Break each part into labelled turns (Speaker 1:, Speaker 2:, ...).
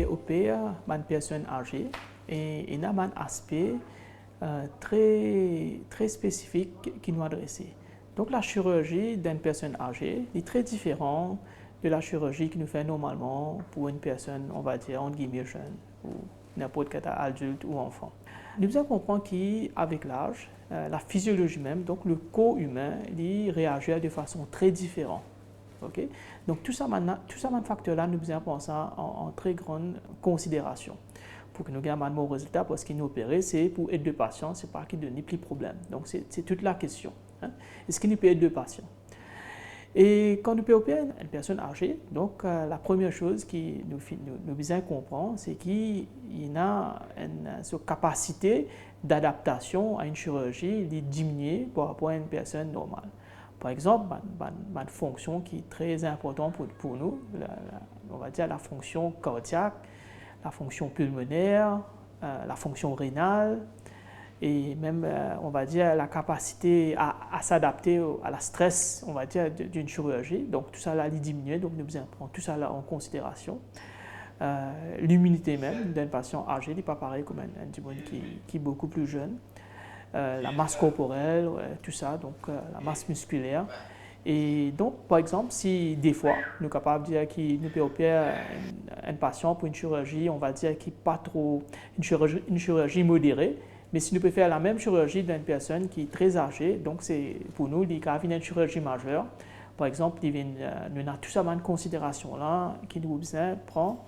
Speaker 1: opère une personne âgée et il y a un aspect très spécifique qui nous adresse. Donc la chirurgie d'une personne âgée est très différente de la chirurgie que nous faisons normalement pour une personne, on va dire, entre guillemets, jeune ou n'importe quel adulte ou enfant. Nous devons comprendre qu'avec l'âge, la physiologie même, donc le corps humain, il réagit de façon très différente. Okay? Donc tout ça, facteur-là, nous devons prendre ça en très grande considération pour que nous ayons un bon résultat, parce qu'il nous opère, c'est pour aider le patient, ce n'est pas qu'il donne plus de problème. Donc c'est toute la question. Hein? Est-ce qu'il nous peut aider le patient? Et quand nous pouvons opérer une personne âgée, donc la première chose que nous devons comprendre, c'est qu'il y a une capacité d'adaptation à une chirurgie diminuée par rapport à une personne normale. Par exemple, une fonction qui est très importante pour nous, on va dire la fonction cardiaque, la fonction pulmonaire, la fonction rénale, et même, on va dire, la capacité à s'adapter à la stress, on va dire, d'une chirurgie. Donc, tout ça là, il diminue, donc nous devons prendre tout ça là en considération. L'immunité même d'un patient âgé n'est pas pareil comme un monde qui est beaucoup plus jeune. La masse corporelle, tout ça, donc la masse musculaire. Et donc, par exemple, si des fois, nous sommes capables de dire que nous pouvons opérer un patient pour une chirurgie, on va dire qui n'est pas trop une chirurgie modérée, mais si nous pouvons faire la même chirurgie d'une personne qui est très âgée, donc c'est pour nous, il y a une chirurgie majeure. Par exemple, nous avons tout ça en considération là, qui nous besoin prendre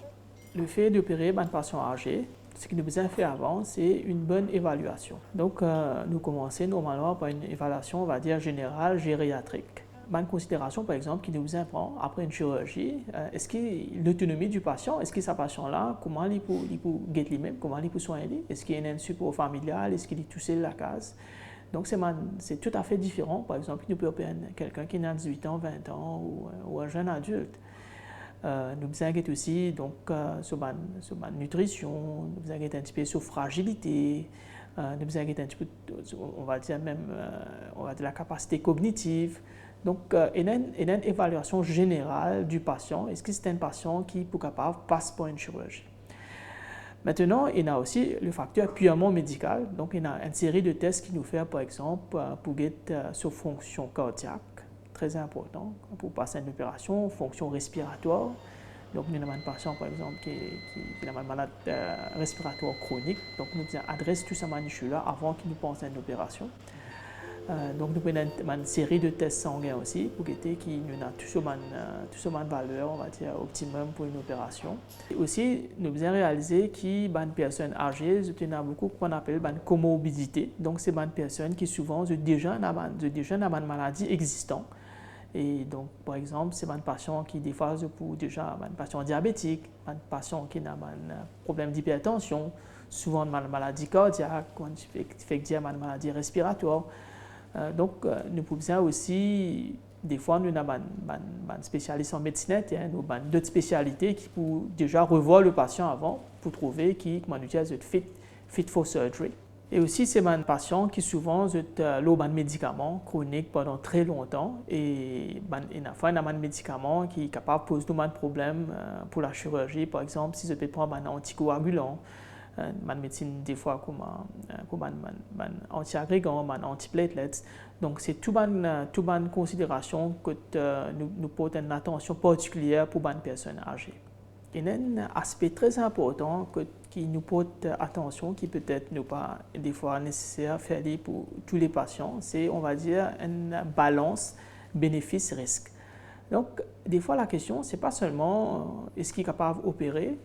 Speaker 1: le fait d'opérer un patient âgé. Ce que nous besoin faire avant, c'est une bonne évaluation. Donc, nous commençons normalement par une évaluation, on va dire, générale, gériatrique. Une considération, par exemple, qui nous besoin prendre après une chirurgie, est-ce que l'autonomie du patient, est-ce que ce patient-là, comment il peut guérir lui-même, comment il peut soigner, est-ce qu'il y a un support familial, est-ce qu'il est tout seul à la case. Donc, c'est tout à fait différent. Par exemple, nous pouvons opérer quelqu'un qui a 18 ans, 20 ans ou un jeune adulte. Nous besoin aussi donc sur la nutrition, nous besoin un petit peu sur fragilité, nous besoin un petit peu, on va dire même, on va dire la capacité cognitive. Donc, il y a une évaluation générale du patient. Est-ce que c'est un patient qui, pour capable, passe par une chirurgie? Maintenant, il y a aussi le facteur purement médical. Donc, il y a une série de tests qui nous fait, par exemple, pour être sur fonction cardiaque, très important, pour passer une opération, fonction respiratoire. Donc, nous avons un patient, par exemple, qui a une maladie respiratoire chronique. Donc, nous adressons tout ça là avant qu'il nous pense à une opération. Donc, nous avons une série de tests sanguins aussi pour que nous avons tout une valeur, on va dire, optimum pour une opération. Et aussi, nous avons réalisé que les personnes âgées ont beaucoup qu'on appelle une comorbidité. Donc, c'est des personnes qui souvent ont déjà une maladie existante. Et donc, par exemple, c'est un patient qui, des fois, pour déjà un patient diabétique, un patient qui a un problème d'hypertension, souvent une maladie cardiaque, une maladie respiratoire. Donc, nous pouvons aussi, des fois, nous avons un spécialiste en médecine interne ou d'autres spécialités qui peuvent déjà revoir le patient avant pour trouver qui utilise fit for surgery. Et aussi, c'est un patient qui souvent a un médicament chronique pendant très longtemps et il y a un médicament qui est capable de poser un problème pour la chirurgie. Par exemple, si je peux prendre un anticoagulant, une médecine des fois comme un anti-agrégant, un antiplatelets. Donc, c'est toute une considération que nous portons une attention particulière pour une personne âgée. Il y a un aspect très important qui nous porte attention, qui peut-être n'est pas des fois nécessaire à faire pour tous les patients, c'est, on va dire, une balance bénéfice-risque. Donc, des fois, la question, ce n'est pas seulement est-ce qu'il est capable d'opérer,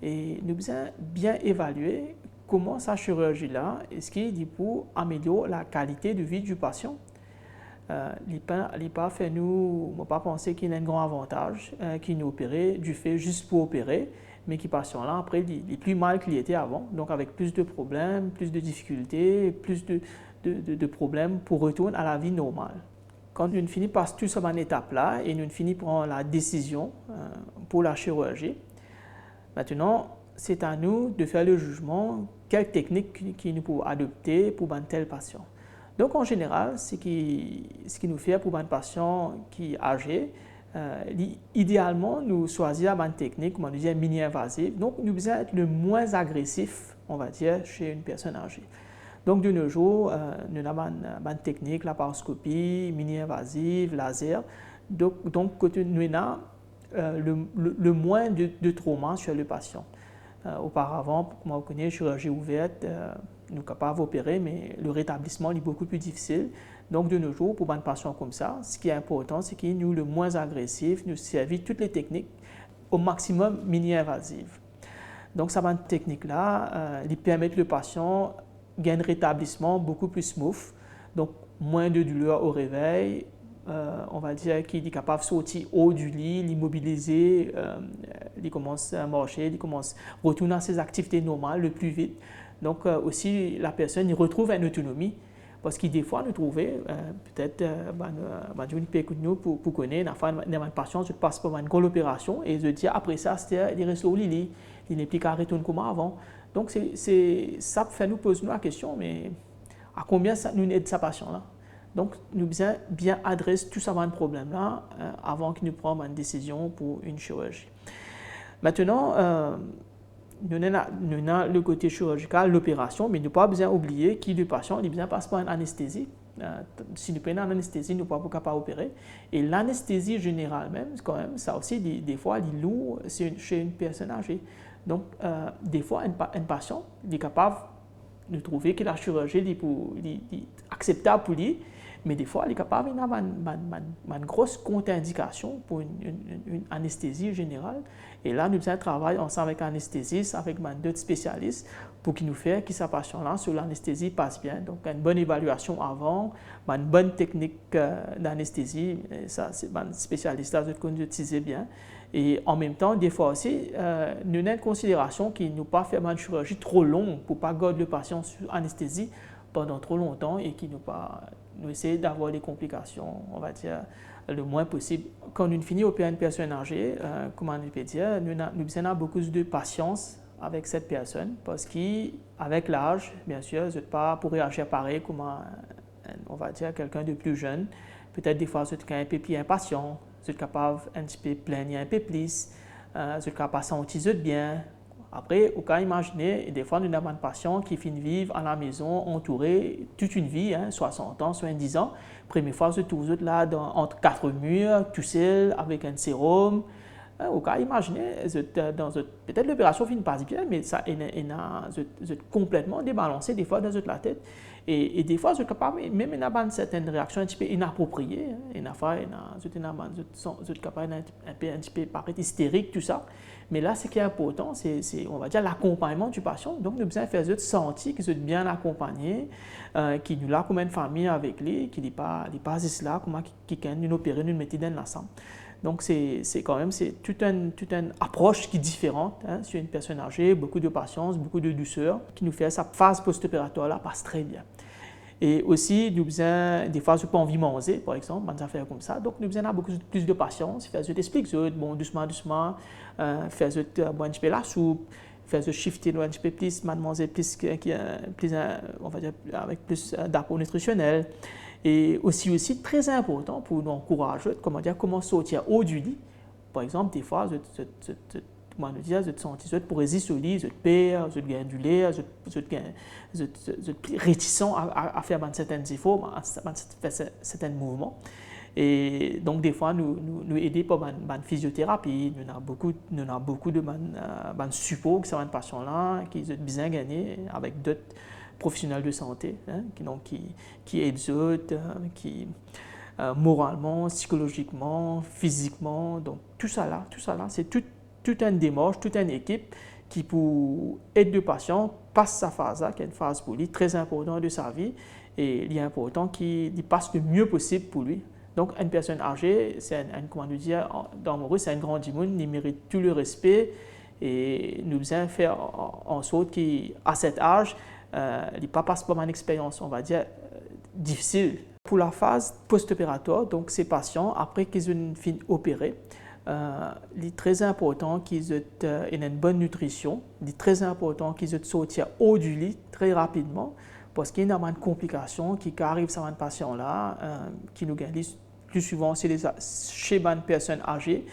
Speaker 1: et nous devons bien évaluer comment sa chirurgie-là, est-ce qu'il pour améliorer la qualité de vie du patient. Il n'est pas fait nous, on ne pas penser qu'il y a un grand avantage qui nous opérer du fait juste pour opérer, mais qui patient-là, après, il est plus mal qu'il était avant, donc avec plus de problèmes, plus de difficultés, plus de problèmes pour retourner à la vie normale. Quand nous finissons par tout cette étape-là et nous finissons par la décision pour la chirurgie, maintenant, c'est à nous de faire le jugement quelle technique qui nous pouvons adopter pour un tel patient. Donc, en général, ce qui nous fait pour un patient qui est âgé, Idéalement, nous choisissons une technique, comme on dit, mini-invasive. Donc, nous devons être le moins agressif, on va dire, chez une personne âgée. Donc, de nos jours, nous avons une technique, la paroscopie, mini-invasive, laser. Donc nous avons le moins de trauma sur le patient. Auparavant, comme on connaît, chirurgie ouverte, nous sommes capables d'opérer, mais le rétablissement est beaucoup plus difficile. Donc, de nos jours, pour un patient comme ça, ce qui est important, c'est qu'il nous le moins agressif, nous servons toutes les techniques au maximum mini-invasives. Donc, ça va une technique-là, qui permet le patient gain un rétablissement beaucoup plus smooth, donc moins de douleur au réveil, on va dire qu'il est capable de sortir haut du lit, l'immobiliser, il commence à marcher, il commence à retourner à ses activités normales le plus vite. Donc aussi, la personne il retrouve une autonomie, parce que des fois, nous trouvons, peut-être, nous pour connaître, une patient, je passe par une grande opération, et je dis après ça, il reste au lit, il n'est plus qu'à retourner comme avant. Donc, ça fait nous poser la question, mais à combien ça nous aide sa patient-là? Donc, nous devons bien adresser tout ça un problème-là avant que nous prenions une décision pour une chirurgie. Maintenant, nous avons le côté chirurgical, l'opération, mais nous ne pouvons pas besoin oublier que le patient il passe par une anesthésie. Si nous prenons une anesthésie, nous ne pouvons pas opérer. Et l'anesthésie générale même, quand même, ça aussi, des fois, il est lourd chez une personne âgée. Donc, des fois, un patient est capable de trouver que la chirurgie est acceptable pour lui, mais des fois, il est capable d'avoir une grosse contre-indication pour une anesthésie générale. Et là, nous devons travailler ensemble avec l'anesthésiste, avec d'autres spécialistes, pour qu'ils nous fassent que sa patient-là, sur l'anesthésie, passe bien. Donc, une bonne évaluation avant, une bonne technique d'anesthésie, ça, c'est un spécialiste-là qu'on utilise bien. Et en même temps, des fois aussi, nous avons une considération qu'il ne nous pas faire une chirurgie trop longue pour ne pas garder le patient sous anesthésie pendant trop longtemps et qu'il nous essaie d'avoir des complications, on va dire, le moins possible. Quand nous finissons opérer une personne âgée, comment on peut dire, nous avons beaucoup de patience avec cette personne parce qu'avec l'âge, bien sûr, vous n'êtes pas pour réagir pareil comme on va dire quelqu'un de plus jeune. Peut-être des fois, vous êtes un peu plus impatient. Vous êtes capable un petit peu plaigner un peu plus, vous êtes capable de sentir bien. Après, au cas imaginer, des fois, nous avons un patient qui finit vivre à la maison, entouré toute une vie, 60 ans, 70 ans. Première fois, vous êtes là entre quatre murs, tout seul, avec un sérum. Au cas imaginer, peut-être l'opération finit pas bien, mais ça, vous êtes complètement débalancé des fois dans la tête. Et des fois, vous êtes capable, même une certaine réaction un petit peu inappropriée, vous êtes capable un petit peu paraître hystérique, tout ça. Mais là, ce qui est important, c'est on va dire, l'accompagnement du patient. Donc, nous devons faire sentir qu'ils sont bien accompagnés, qu'ils nous là comme une famille avec lui, qu'il n'est pas juste là, comment qu'il nous opérer, nous mettre dans la chambre. Donc, c'est toute une approche qui est différente sur une personne âgée, beaucoup de patience, beaucoup de douceur, qui nous fait sa phase post-opératoire passe très bien. Et aussi, nous avons des fois, je n'ai pas envie de manger, par exemple, des affaires comme ça. Donc, nous avons beaucoup plus de patience. Je t'explique, bon, doucement, faire un petit peu la soupe, faire shifter un petit peu plus, manger plus, on va dire, avec plus d'apport nutritionnel. Et aussi très important pour nous encourager, comment sortir haut du lit. Par exemple, des fois, je te sens pour résister au lit, je te perds, je te gagne du lait, je te réticent à faire certains efforts, à faire certains mouvements. Et donc, des fois, nous aidons par une physiothérapie. Nous avons beaucoup de support que ces patients-là, qui ont bien gagné avec d'autres professionnels de santé, qui aident les autres, moralement, psychologiquement, physiquement. Donc, tout ça là, c'est toute une démarche, toute une équipe qui, pour aider le patient, passe sa phase-là, qui est une phase pour lui très importante de sa vie, et il est important qu'il passe le mieux possible pour lui. Donc, une personne âgée, c'est comment nous dire, dans mon rôle, c'est un grand monde, il mérite tout le respect, et nous devons faire en sorte qu'à cet âge, il ne passe pas par une expérience, on va dire, difficile. Pour la phase post-opératoire, donc ces patients, après qu'ils ont fini opérer, il est très important qu'ils aient une bonne nutrition. Il est très important qu'ils aient sorti haut du lit très rapidement parce qu'il y a une complication qui arrive sur un patient-là qui nous gagne plus souvent, c'est chez une personne âgée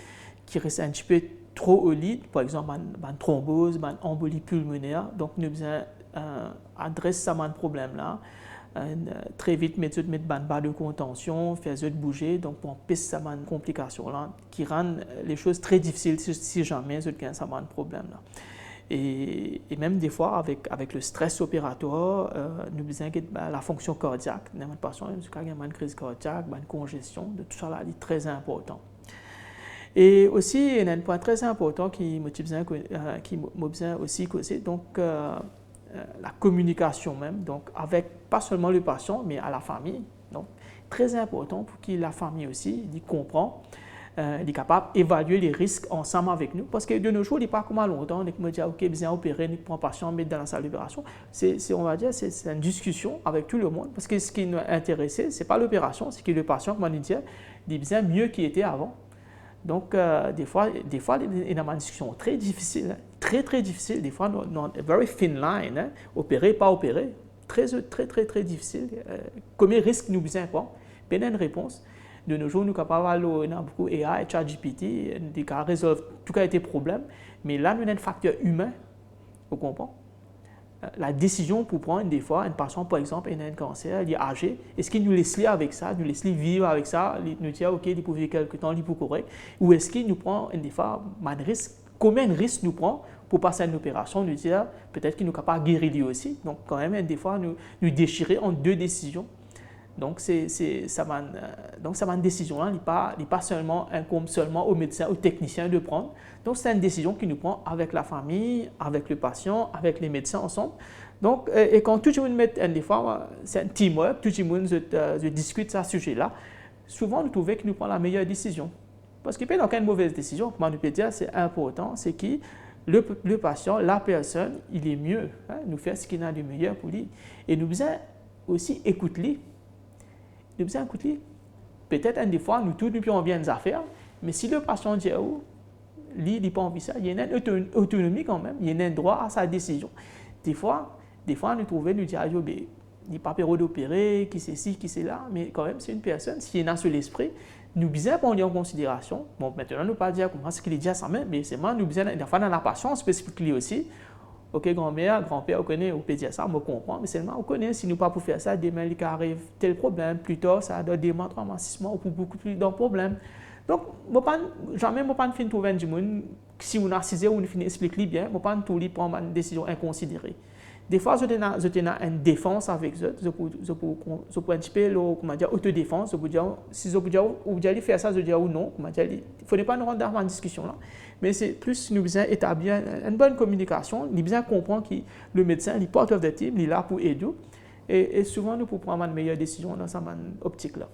Speaker 1: qui reste un petit peu trop au lit, par exemple, une thrombose, une embolie pulmonaire. Donc, nous devons adresser ce problème-là. Très vite, mettre une barre de contention, faire bouger, donc pour empêcher cette complication-là, qui rend les choses très difficiles si jamais vous avez ce problème-là. Et même des fois, avec le stress opératoire, nous disons que la fonction cardiaque, n'importe patient, il y a une crise cardiaque, une congestion, de tout ça là, est très important. Et aussi, il y a un point très important qui m'a besoin aussi causer, donc la communication même, donc avec pas seulement le patient, mais à la famille. Donc, très important pour que la famille aussi comprend. Il est capable d'évaluer les risques ensemble avec nous. Parce que de nos jours, il n'est pas comme à longtemps, on me dit, OK, bien opérer, on prend patient, mettre dans la salle d'opération. On va dire, c'est une discussion avec tout le monde. Parce que ce qui nous intéressait, ce n'est pas l'opération, c'est que le patient, comme on dit, il est bien mieux qu'il était avant. Donc, des fois, il y a une discussion très difficile, très difficile. Des fois, very thin line, hein, opérer, pas opérer, très difficile. Combien de risques nous avons? Bien une réponse. De nos jours, nous sommes capables de beaucoup AI, ChatGPT, qui résolvent tout cas des problèmes. Mais là, nous avons un facteur humain, vous comprenez? La décision pour prendre des fois, un patient, par exemple, il a un cancer, il est âgé, est-ce qu'il nous laisse avec ça, nous laisse vivre avec ça, nous dit, OK, il peut vivre quelques temps, il peut correct, ou est-ce qu'il nous prend des fois un risque, combien de risques nous prend pour passer à une opération, nous dire, peut-être qu'il nous est capable de guérir lui aussi. Donc, quand même, des fois, nous déchirer en deux décisions. Donc, ça une décision-là, il n'est pas seulement incombe seulement au médecin, au technicien de prendre. Donc, c'est une décision qui nous prend avec la famille, avec le patient, avec les médecins ensemble. Donc, et quand tout le monde met, des fois, c'est un teamwork, tout le monde discute ce sujet-là, souvent, nous trouvons que nous prenons la meilleure décision. Parce qu'il n'y a pas aucune mauvaise décision, comme on peut dire, c'est important, c'est que le patient, la personne, il est mieux, hein, nous fait ce qu'il a de meilleur pour lui. Et nous devons aussi écouter. Nous devons écouter. Peut-être, des fois, nous tous, nous pouvons bien des affaires, mais si le patient dit, oh, lui, il n'a pas envie de ça, il y a une autonomie quand même, il y a un droit à sa décision. Des fois nous trouvons, nous disons, il n'est pas peur d'opérer, qui c'est ci, qui c'est là, mais quand même, c'est une personne, s'il est dans sur l'esprit, nous devons prendre en considération. Bon, maintenant, nous ne pouvons pas dire comment est-ce qu'il dit à ça même, mais c'est moi, nous devons, des fois, dans la patience spécifique lui aussi. OK, grand-mère, grand-père, on connaît, on peut dire ça, on comprend, mais seulement on connaît, si nous pas pour faire ça, demain, il arrive tel problème, plus tard, ça doit démarrer 3 mois, 6 mois, ou pour beaucoup plus de problèmes. Donc, jamais je ne pas fin trouver du monde, si on a 6 heures, on finit expliquer bien, je ne pas tout prendre une décision inconsidérée. Des fois, je suis une défense avec eux, je peux un petit peu, comment dire, autodéfense, je peux dire, si je peux dire, faire ça, je peux dire ou non, comment dire, il ne faut pas nous rendre dans la discussion là. Mais c'est plus nous besoin établir une bonne communication, nous besoin comprendre que le médecin, il est part of the team, il est là pour aider. Et souvent, nous pouvons prendre une meilleure décision dans cette optique-là.